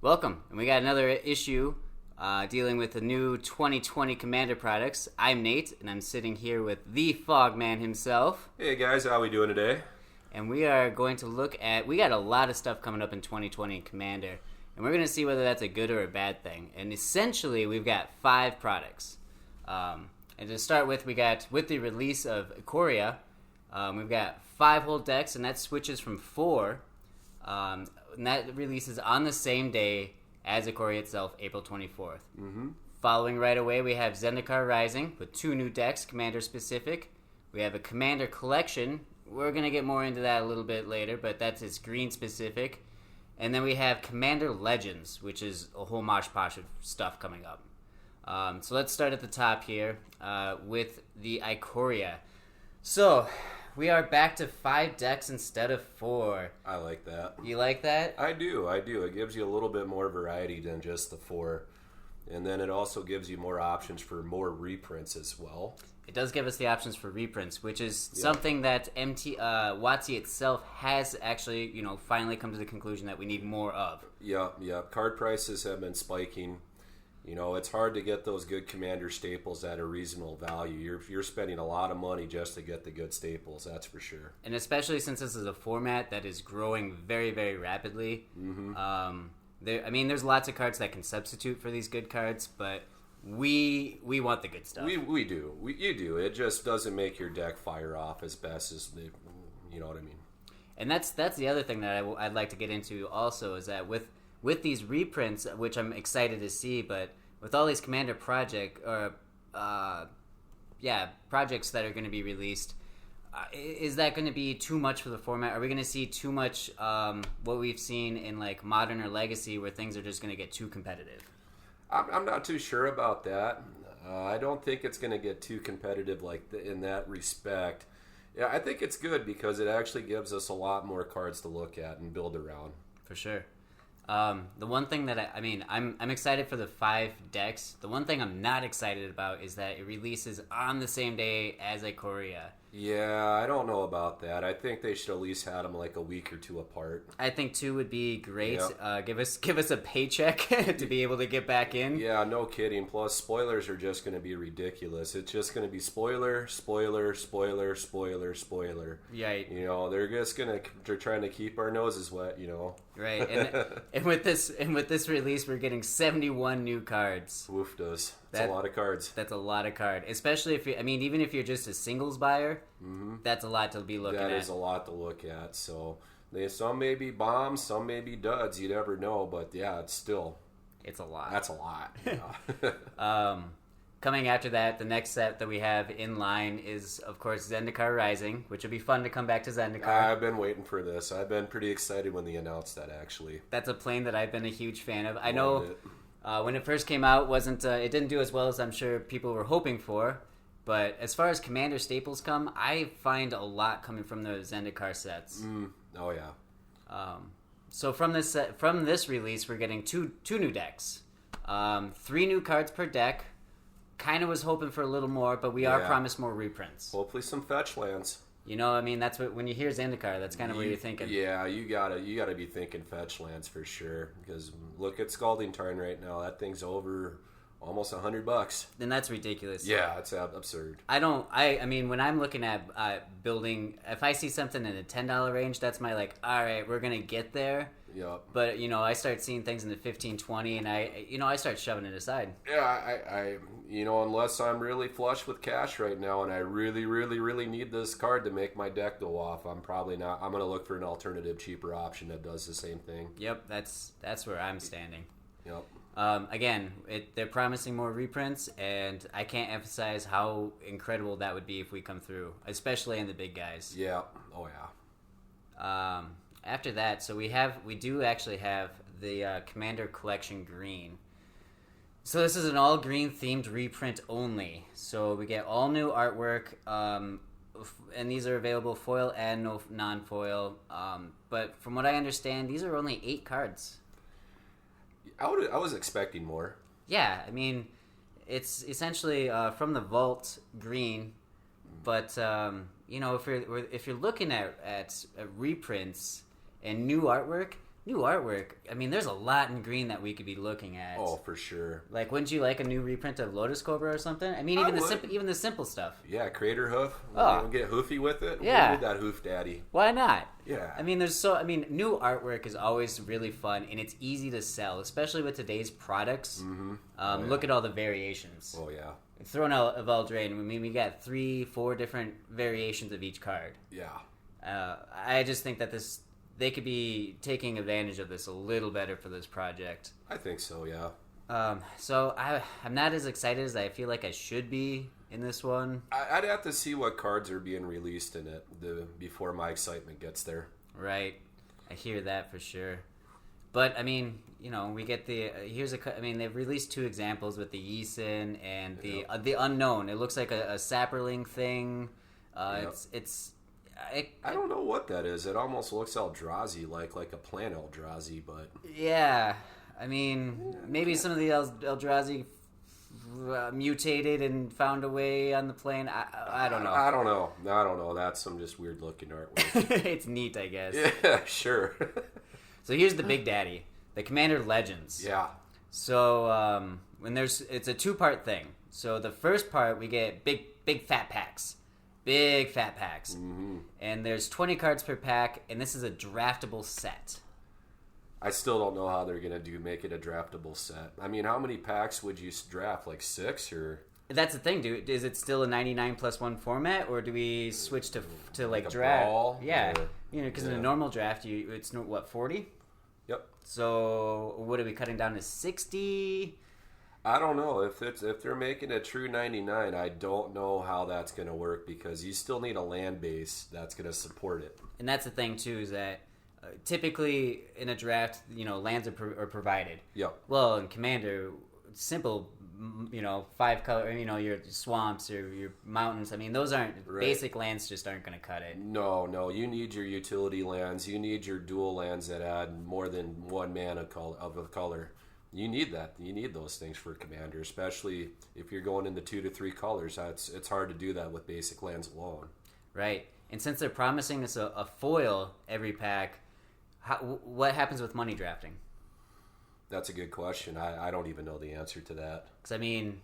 Welcome, and we got another issue dealing with the new 2020 Commander products. I'm Nate, and I'm sitting here with the Fogg Man himself. Hey guys, how we doing today? And we are going to look at, we got a lot of stuff coming up in 2020 Commander, and we're going to see whether that's a good or a bad thing. And essentially, we've got 5 products. And to start with, we got, with the release of Eyecoria, we've got 5 whole decks, and that switches from 4. And that releases on the same day as Eyecoria itself, April 24th. Mm-hmm. Following right away, we have Zendikar Rising with 2 new decks, Commander specific. We have a Commander Collection. We're going to get more into that a little bit later, but that's its green specific. And then we have Commander Legends, which is a whole mosh posh of stuff coming up. So let's start at the top here with the Eyecoria. So we are back to 5 decks instead of 4. I like that. You like that? I do. It gives you a little bit more variety than just the 4. And then it also gives you more options for more reprints as well. It does give us the options for reprints, which is something that WotC itself has actually, finally come to the conclusion that we need more of. Yeah. Card prices have been spiking. It's hard to get those good Commander staples at a reasonable value. You're spending a lot of money just to get the good staples, that's for sure. And especially since this is a format that is growing very, very rapidly. Mm-hmm. There's lots of cards that can substitute for these good cards, but we want the good stuff. We do. You do. It just doesn't make your deck fire off as best as you know what I mean. And that's the other thing that I'd like to get into also is that with these reprints, which I'm excited to see, but with all these Commander projects that are going to be released, is that going to be too much for the format? Are we going to see too much what we've seen in like Modern or Legacy, where things are just going to get too competitive? I'm not too sure about that. I don't think it's going to get too competitive in that respect. Yeah, I think it's good because it actually gives us a lot more cards to look at and build around. For sure. The one thing that I'm excited for the 5 decks. The one thing I'm not excited about is that it releases on the same day as Eyecoria. Yeah, I don't know about that. I think they should at least have them like a week or 2 apart. I think 2 would be great. Yep. Give us a paycheck to be able to get back in. Yeah, no kidding. Plus, spoilers are just going to be ridiculous. It's just going to be spoiler. Right. They're trying to keep our noses wet. Right. And with this release, we're getting 71 new cards. Woof does. That's a lot of cards. That's a lot of cards. Especially even if you're just a singles buyer, that's a lot to be looking at. That is a lot to look at. So some may be bombs, some may be duds. You never know, but yeah, it's a lot. That's a lot. Yeah. Coming after that, the next set that we have in line is, of course, Zendikar Rising, which would be fun to come back to Zendikar. I've been waiting for this. I've been pretty excited when they announced that, actually. That's a plane that I've been a huge fan of. I know when it first came out, it didn't do as well as I'm sure people were hoping for. But as far as Commander staples come, I find a lot coming from the Zendikar sets. Oh, yeah. So from this release, we're getting two new decks. 3 new cards per deck. Kind of was hoping for a little more, but we are promised more reprints. Hopefully some fetch lands. That's what, when you hear Zendikar, that's kind of what you're thinking. Yeah, you gotta be thinking fetch lands for sure. Because look at Scalding Tarn right now. That thing's over almost $100. Then that's ridiculous. Yeah, it's absurd. When I'm looking at building, if I see something in the $10 range, that's my all right, we're gonna get there. Yep. But I start seeing things in the 15, 20, and I start shoving it aside. Yeah, unless I'm really flush with cash right now, and I really, really, really need this card to make my deck go off, I'm probably not. I'm gonna look for an alternative, cheaper option that does the same thing. Yep, that's where I'm standing. Yep. Again, they're promising more reprints, and I can't emphasize how incredible that would be if we come through, especially in the big guys. Yeah. Oh yeah. After that, so we do actually have the Commander Collection Green. So this is an all green themed reprint only. So we get all new artwork, and these are available foil and non-foil. But from what I understand, these are only 8 cards. I was expecting more. Yeah, it's essentially from the Vault Green, but if you're looking at reprints and new artwork, New artwork. I mean, there's a lot in green that we could be looking at. Oh, for sure. Like, wouldn't you like a new reprint of Lotus Cobra or something? I mean, even the simple stuff. Yeah, Crater Hoof. Oh. We'll get hoofy with it. Yeah. We'll do that hoof daddy. Why not? Yeah. I mean, new artwork is always really fun, and it's easy to sell, especially with today's products. Mm-hmm. Look at all the variations. Oh, yeah. Throwing out of Eldraine, I mean, we got 3-4 different variations of each card. Yeah. I just think that they could be taking advantage of this a little better for this project. I think so, yeah. So I'm not as excited as I feel like I should be in this one. I'd have to see what cards are being released in it before my excitement gets there. Right. I hear that for sure. But, I mean, we get they've released 2 examples with the Yeeson and the Unknown. It looks like a sapperling thing. Yep. I don't know what that is. It almost looks Eldrazi, like a plant Eldrazi, but... Yeah. I mean, maybe some of the Eldrazi mutated and found a way on the plane. I don't know. I don't know. That's some just weird looking artwork. It's neat, I guess. Yeah, sure. So here's the big daddy, the Commander Legends. Yeah. So it's a 2-part thing. So the first part, we get big fat packs. Big fat packs. Mm-hmm. And there's 20 cards per pack, and this is a draftable set. I still don't know how they're going to make it a draftable set. I mean, how many packs would you draft? Like 6 or... That's the thing, dude. Is it still a 99+1 format, or do we switch to like draft? Brawl, yeah. Because in a normal draft, it's 40? Yep. So what are we cutting down to 60? I don't know if they're making a true 99. I don't know how that's going to work because you still need a land base that's going to support it. And that's the thing too, is that typically in a draft, lands are provided. Yep. Well, in Commander, simple, 5 color, your swamps or your mountains. I mean, those aren't basic lands. Just aren't going to cut it. No. You need your utility lands. You need your dual lands that add more than 1 mana of a color. You need that. You need those things for Commander, especially if you're going into 2 to 3 colors. It's hard to do that with basic lands alone. Right. And since they're promising us a foil every pack, what happens with money drafting? That's a good question. I don't even know the answer to that. Because, I mean,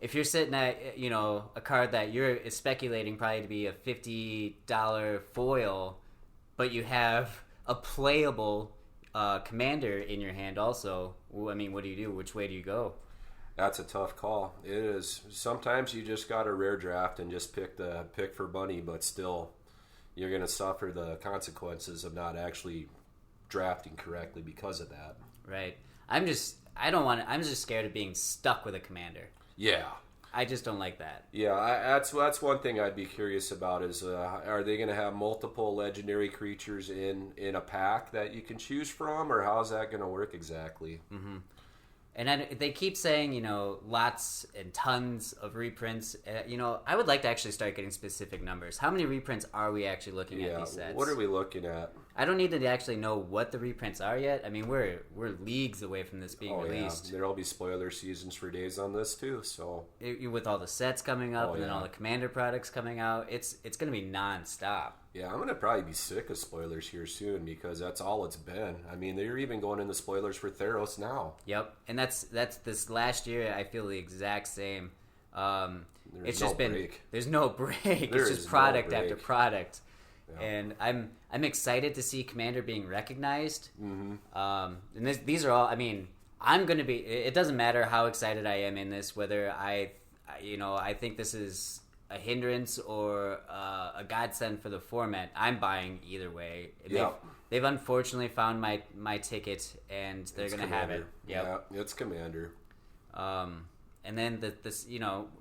if you're sitting at, a card that you're speculating probably to be a $50 foil, but you have a playable Commander in your hand also, I mean, what do you do? Which way do you go? That's a tough call. It is. Sometimes you just got to rare draft and just pick for money, but still, you're going to suffer the consequences of not actually drafting correctly because of that. Right. I'm just scared of being stuck with a Commander. Yeah. I just don't like that. Yeah, that's one thing I'd be curious about is are they going to have multiple legendary creatures in a pack that you can choose from, or how's that going to work exactly? Mm-hmm. And they keep saying, lots and tons of reprints. I would like to actually start getting specific numbers. How many reprints are we actually looking at these sets? What are we looking at? I don't need to actually know what the reprints are yet. I mean, we're leagues away from this being released. Yeah. There'll be spoiler seasons for days on this too. So with all the sets coming up and then all the Commander products coming out, it's going to be nonstop. Yeah, I'm going to probably be sick of spoilers here soon because that's all it's been. I mean, they're even going into spoilers for Theros now. Yep, and that's this last year. I feel the exact same. There's no break. It's just product after product. Yeah. And I'm excited to see Commander being recognized. Mm-hmm. And these are all. I mean, I'm going to be. It doesn't matter how excited I am in this. Whether I think this is a hindrance or a godsend for the format. I'm buying either way. Yep. They've unfortunately found my ticket, and they're going to have it. Yep. Yeah, it's Commander. And then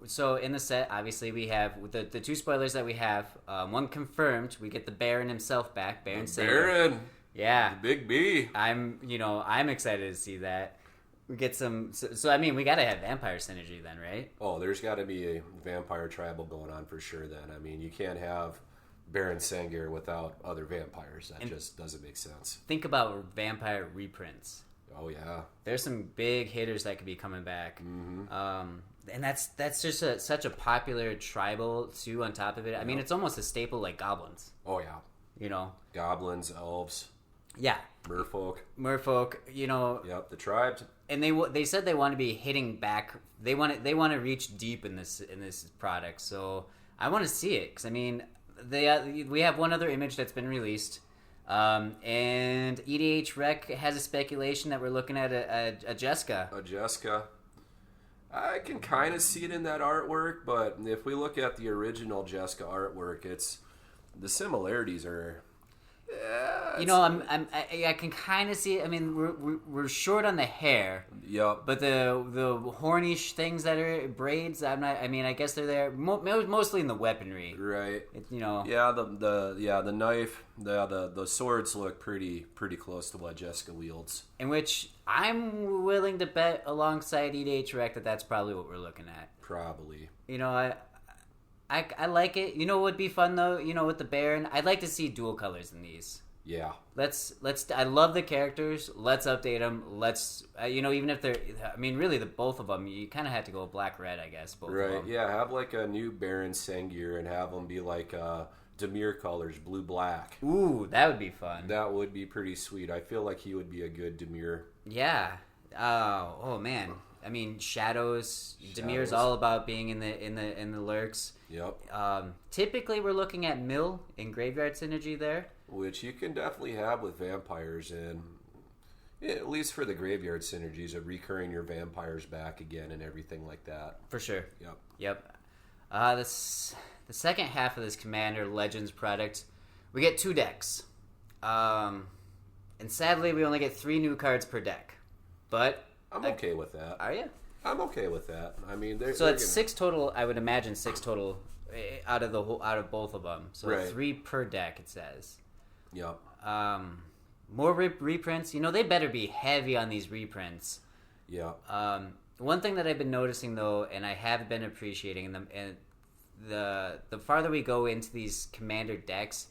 so in the set, obviously we have the 2 spoilers that we have. One confirmed. We get the Baron himself back, Baron Saber. Baron. Yeah. The Big B. I'm excited to see that. We get some. So I mean, we got to have vampire synergy then, right? Oh, there's got to be a vampire tribal going on for sure. Then I mean, you can't have Baron Sengir without other vampires. That just doesn't make sense. Think about vampire reprints. Oh yeah, there's some big hitters that could be coming back. Mm-hmm. And that's just such a popular tribal too. On top of it, I mean, it's almost a staple like goblins. Oh yeah, goblins, elves. Yeah. Merfolk, you know. Yep, the tribes. And they said they want to be hitting back. They want to reach deep in this product. So I want to see it because I mean, we have one other image that's been released, and EDH Rec has a speculation that we're looking at a Jessica. A Jessica. I can kind of see it in that artwork, but if we look at the original Jessica artwork, the similarities are. You know, I can kind of see it. I mean, we're short on the hair. Yep. But the horny things that are braids, I'm not. I mean, I guess they're there mostly in the weaponry. Right. You know. Yeah. The knife, the swords look pretty close to what Jessica wields. In which I'm willing to bet alongside EDH Rec that's probably what we're looking at. Probably. You know, I like it. You know what would be fun though? You know, with the Baron, I'd like to see dual colors in these. Yeah. Let's. I love the characters. Let's update them. Let's. You know, even if they're. I mean, really, both of them. You kind of had to go black red, I guess. Both right. Of them. Yeah. Have like a new Baron Sengir and have them be like Dimir colors, blue black. Ooh, that would be fun. That would be pretty sweet. I feel like he would be a good Dimir. Yeah. Oh man. I mean, shadows. Dimir's all about being in the lurks. Yep. Typically, we're looking at mill and graveyard synergy there, which you can definitely have with vampires, and at least for the graveyard synergies of recurring your vampires back again and everything like that. For sure. Yep. The second half of this Commander Legends product, we get 2 decks, and sadly, we only get 3 new cards per deck, but. I'm okay with that. Are you? I'm okay with that. I mean, so it's 6 total. I would imagine 6 total out of both of them. So right. 3 per deck. It says. Yep. More reprints. You know, they better be heavy on these reprints. Yep. One thing that I've been noticing though, and I have been appreciating them, and the farther we go into these Commander decks,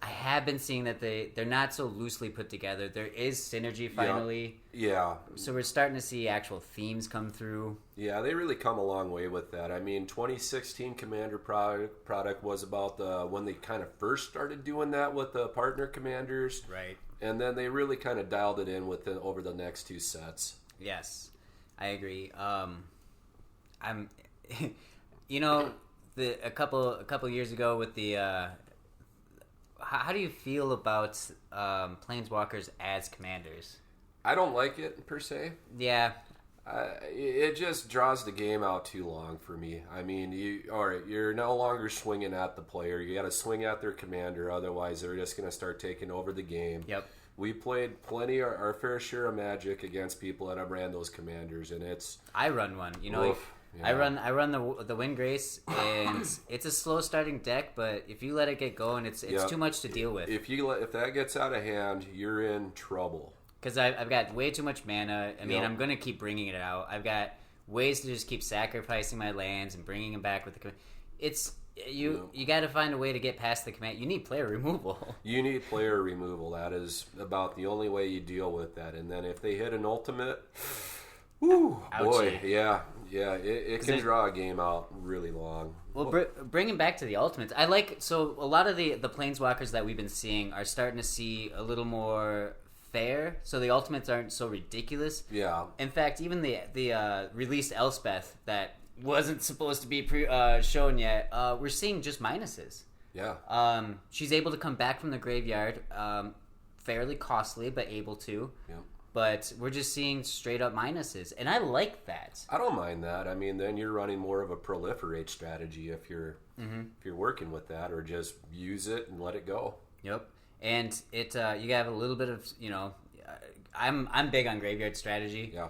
I have been seeing that they're not so loosely put together. There is synergy finally. Yeah. So we're starting to see actual themes come through. Yeah, they really come a long way with that. I mean, 2016 Commander product was about when they kind of first started doing that with the partner commanders. Right. And then they really kind of dialed it in over the next 2 sets. Yes, I agree. I'm, you know, a couple years ago with the. How do you feel about Planeswalkers as commanders? I don't like it, per se. Yeah. It just draws the game out too long for me. I mean, you're no longer swinging at the player. You got to swing at their commander, otherwise they're just going to start taking over the game. Yep. We played plenty, our fair share of Magic against people that have ran those commanders, and it's... I run one, you know. Oof. Yeah. I run the Windgrace, and it's a slow starting deck, but if you let it get going, it's too much to deal with. If that gets out of hand, you're in trouble. Because I've got way too much mana. I mean, I'm gonna keep bringing it out. I've got ways to just keep sacrificing my lands and bringing them back with the. You got to find a way to get past the command. You need player removal. You need player removal. That is about the only way you deal with that. And then if they hit an ultimate. Woo, boy, yeah, it can draw a game out really long. Well, bringing back to the ultimates, I like so a lot of the planeswalkers that we've been seeing are starting to see a little more fair, so the ultimates aren't so ridiculous. Yeah. In fact, even the released Elspeth that wasn't supposed to be shown yet, we're seeing just minuses. Yeah. She's able to come back from the graveyard, fairly costly, but able to. Yeah. But we're just seeing straight up minuses, and I like that. I don't mind that. I mean, then you're running more of a proliferate strategy if you're working with that, or just use it and let it go. Yep, and it you have a little bit of I'm big on graveyard strategy. Yeah.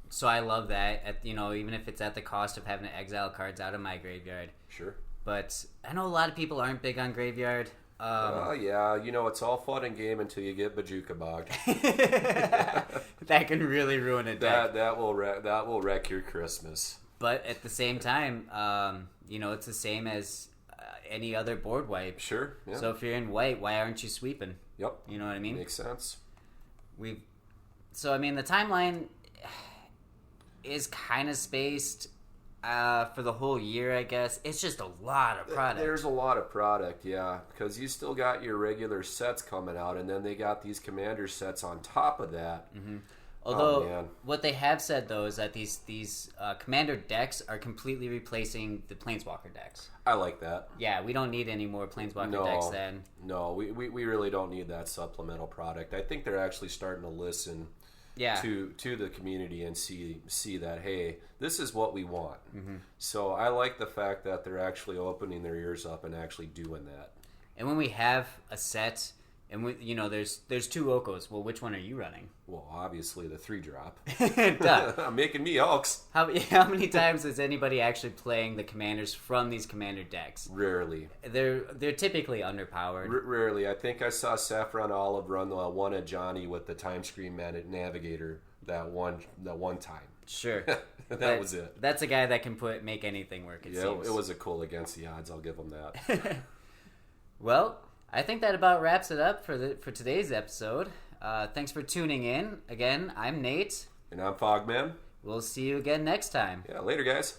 So I love that. Even if it's at the cost of having to exile cards out of my graveyard. Sure. But I know a lot of people aren't big on graveyard. Yeah, it's all fun and game until you get Bajuka bogged. That can really ruin a deck. That will wreck your Christmas. But at the same time, it's the same as any other board wipe. Sure. Yeah. So if you're in white, why aren't you sweeping? Yep. You know what I mean? Makes sense. The timeline is kind of spaced. For the whole year, I guess. It's just a lot of product. There's a lot of product, yeah, because you still got your regular sets coming out, and then they got these Commander sets on top of that. Mm-hmm. Although, what they have said, though, is that these Commander decks are completely replacing the Planeswalker decks. I like that. Yeah, we don't need any more Planeswalker decks then. No, we really don't need that supplemental product. I think they're actually starting to listen to the community and see that, hey, this is what we want. Mm-hmm. So I like the fact that they're actually opening their ears up and actually doing that. And when we have a set... And there's 2 Okos. Well, which one are you running? Well, obviously the 3-drop. Duh. Making me Elks. How many times is anybody actually playing the commanders from these commander decks? Rarely. They're typically underpowered. Rarely. I think I saw Saffron Olive run one of Johnny with the Time Screen Navigator that one time. Sure. that was it. That's a guy that can make anything work. It seems. It was a cool against the odds. I'll give him that. Well. I think that about wraps it up for today's episode. Thanks for tuning in. Again, I'm Nate. And I'm Fogman. We'll see you again next time. Yeah, later, guys.